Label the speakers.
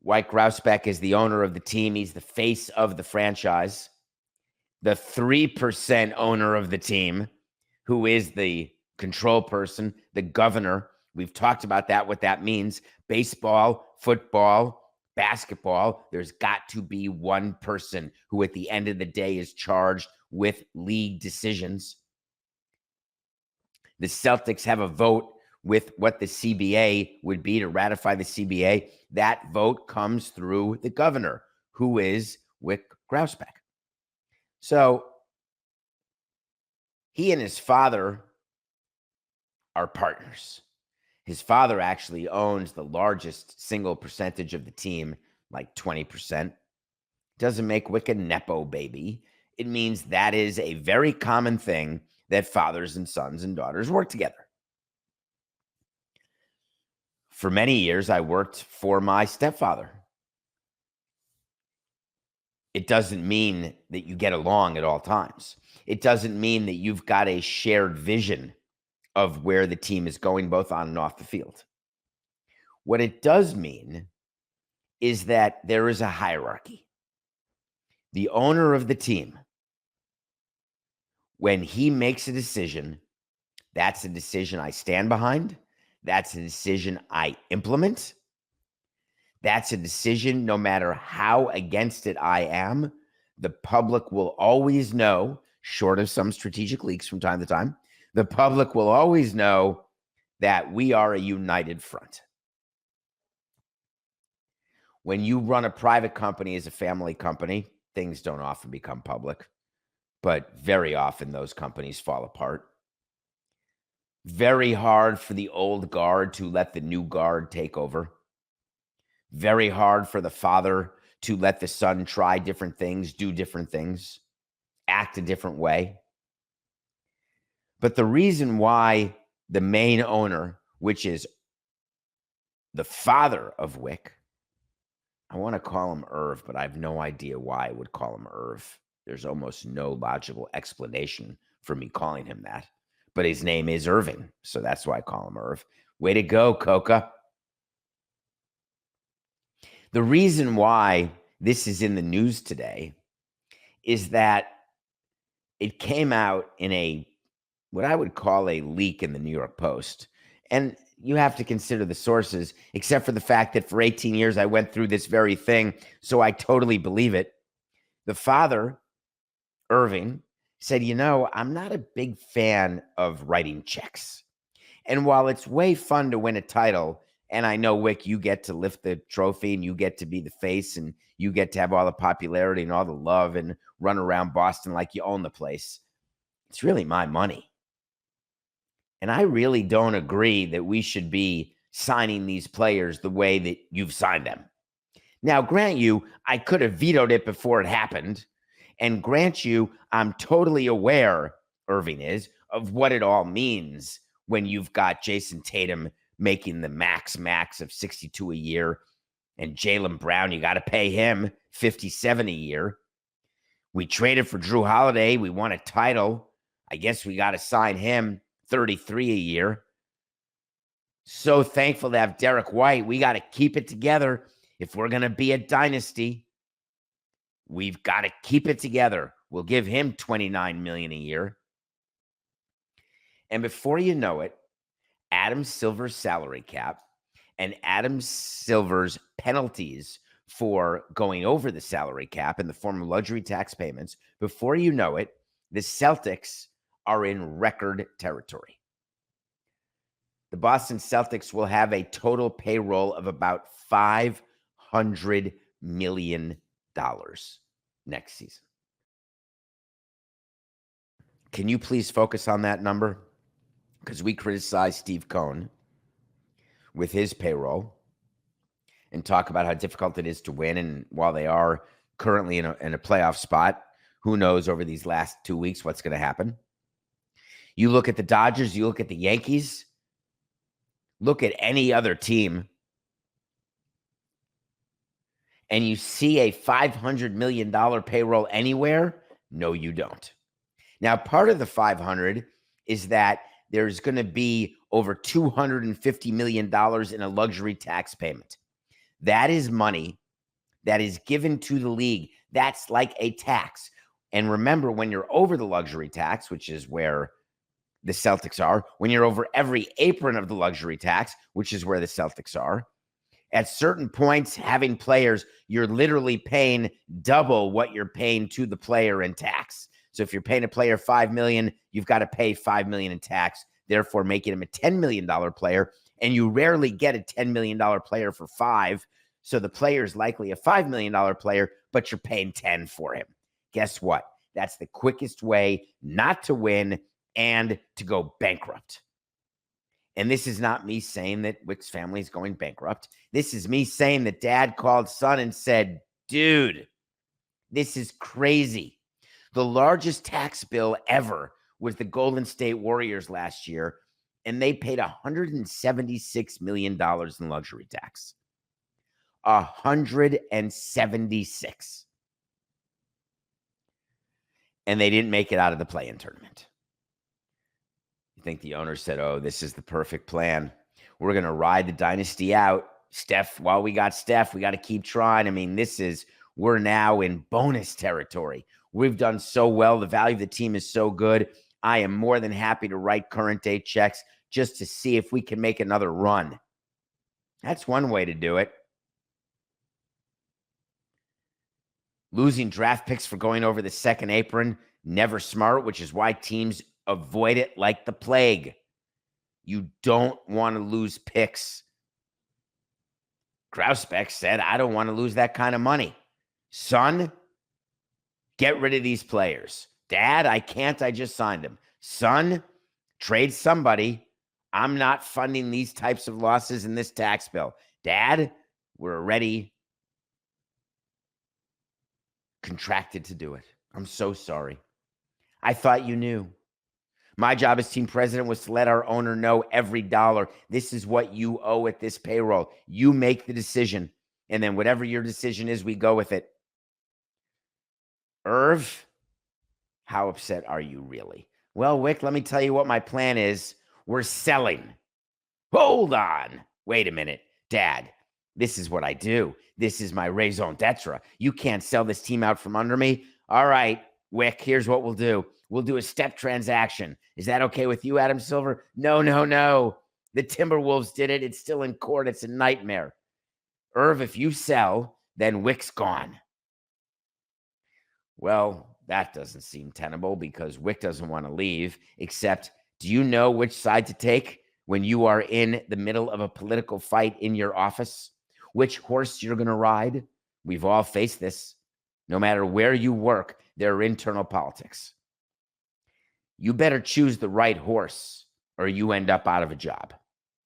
Speaker 1: White Grousbeck is the owner of the team. He's the face of the franchise. The 3% owner of the team, who is the control person, the governor. We've talked about that, what that means. Baseball, football, basketball. There's got to be one person who at the end of the day is charged with league decisions. The Celtics have a vote with what the CBA would be to ratify the CBA. That vote comes through the governor, who is Whit Grousbeck. So he and his father are partners. His father actually owns the largest single percentage of the team, like 20%. Doesn't make Wick a Nepo baby. It means that is a very common thing that fathers and sons and daughters work together. For many years, I worked for my stepfather. It doesn't mean that you get along at all times. It doesn't mean that you've got a shared vision of where the team is going, both on and off the field. What it does mean is that there is a hierarchy. The owner of the team, when he makes a decision, that's a decision I stand behind. That's a decision I implement. That's a decision, no matter how against it I am, the public will always know, short of some strategic leaks from time to time, the public will always know that we are a united front. When you run a private company as a family company, things don't often become public, but very often those companies fall apart. Very hard for the old guard to let the new guard take over. Very hard for the father to let the son try different things, do different things, act a different way. But the reason why the main owner, which is the father of Wick, I want to call him Irv, but I have no idea why I would call him Irv. There's almost no logical explanation for me calling him that. But his name is Irving, so that's why I call him Irv. Way to go, Coca. The reason why this is in the news today is that it came out in what I would call a leak in the New York Post. And you have to consider the sources, except for the fact that for 18 years I went through this very thing, so I totally believe it. The father, Irving, said, I'm not a big fan of writing checks. And while it's way fun to win a title, and I know, Wick, you get to lift the trophy and you get to be the face and you get to have all the popularity and all the love and run around Boston like you own the place, it's really my money. And I really don't agree that we should be signing these players the way that you've signed them. Now, grant you, I could have vetoed it before it happened. And grant you, I'm totally aware, Irving is, of what it all means when you've got Jason Tatum making the max of 62 a year, and Jaylen Brown, you got to pay him 57 a year. We traded for Drew Holiday. We won a title. I guess we got to sign him 33 a year. So thankful to have Derek White. We got to keep it together. If we're going to be a dynasty, we've got to keep it together. We'll give him $29 million a year. And before you know it, Adam Silver's salary cap and Adam Silver's penalties for going over the salary cap in the form of luxury tax payments, before you know it, the Celtics are in record territory. The Boston Celtics will have a total payroll of about $500 million next season. Can you please focus on that number? Because we criticize Steve Cohen with his payroll and talk about how difficult it is to win. And while they are currently in a playoff spot, who knows over these last 2 weeks what's going to happen. You look at the Dodgers, you look at the Yankees, look at any other team, and you see a $500 million payroll anywhere? No, you don't. Now, part of the 500 is that there's going to be over $250 million in a luxury tax payment. That is money that is given to the league. That's like a tax. And remember, when you're over the luxury tax, which is where the Celtics are, when you're over every apron of the luxury tax, which is where the Celtics are, at certain points, having players, you're literally paying double what you're paying to the player in tax. So if you're paying a player $5 million, you've got to pay $5 million in tax, therefore making him a $10 million player. And you rarely get a $10 million player for $5. So the player is likely a $5 million player, but you're paying 10 for him. Guess what? That's the quickest way not to win and to go bankrupt. And this is not me saying that Wick's family is going bankrupt. This is me saying that dad called son and said, dude, this is crazy. The largest tax bill ever was the Golden State Warriors last year, and they paid $176 million in luxury tax. 176. And they didn't make it out of the play-in tournament. You think the owner said, oh, this is the perfect plan. We're going to ride the dynasty out. Steph, while we got Steph, we got to keep trying. I mean, we're now in bonus territory. We've done so well. The value of the team is so good. I am more than happy to write current day checks just to see if we can make another run. That's one way to do it. Losing draft picks for going over the second apron, never smart, which is why teams avoid it like the plague. You don't want to lose picks. Grausbeck said, I don't want to lose that kind of money. Son, get rid of these players. Dad, I can't. I just signed them. Son, trade somebody. I'm not funding these types of losses in this tax bill. Dad, we're already contracted to do it. I'm so sorry. I thought you knew. My job as team president was to let our owner know every dollar. This is what you owe at this payroll. You make the decision. And then whatever your decision is, we go with it. Irv, how upset are you really? Well, Wick, let me tell you what my plan is. We're selling. Hold on. Wait a minute. Dad, this is what I do. This is my raison d'etre. You can't sell this team out from under me. All right, Wick, here's what we'll do. We'll do a step transaction. Is that okay with you, Adam Silver? No. The Timberwolves did it. It's still in court. It's a nightmare. Irv, if you sell, then Wick's gone. Well, that doesn't seem tenable because Wick doesn't want to leave, except do you know which side to take when you are in the middle of a political fight in your office? Which horse you're going to ride? We've all faced this. No matter where you work, there are internal politics. You better choose the right horse or you end up out of a job.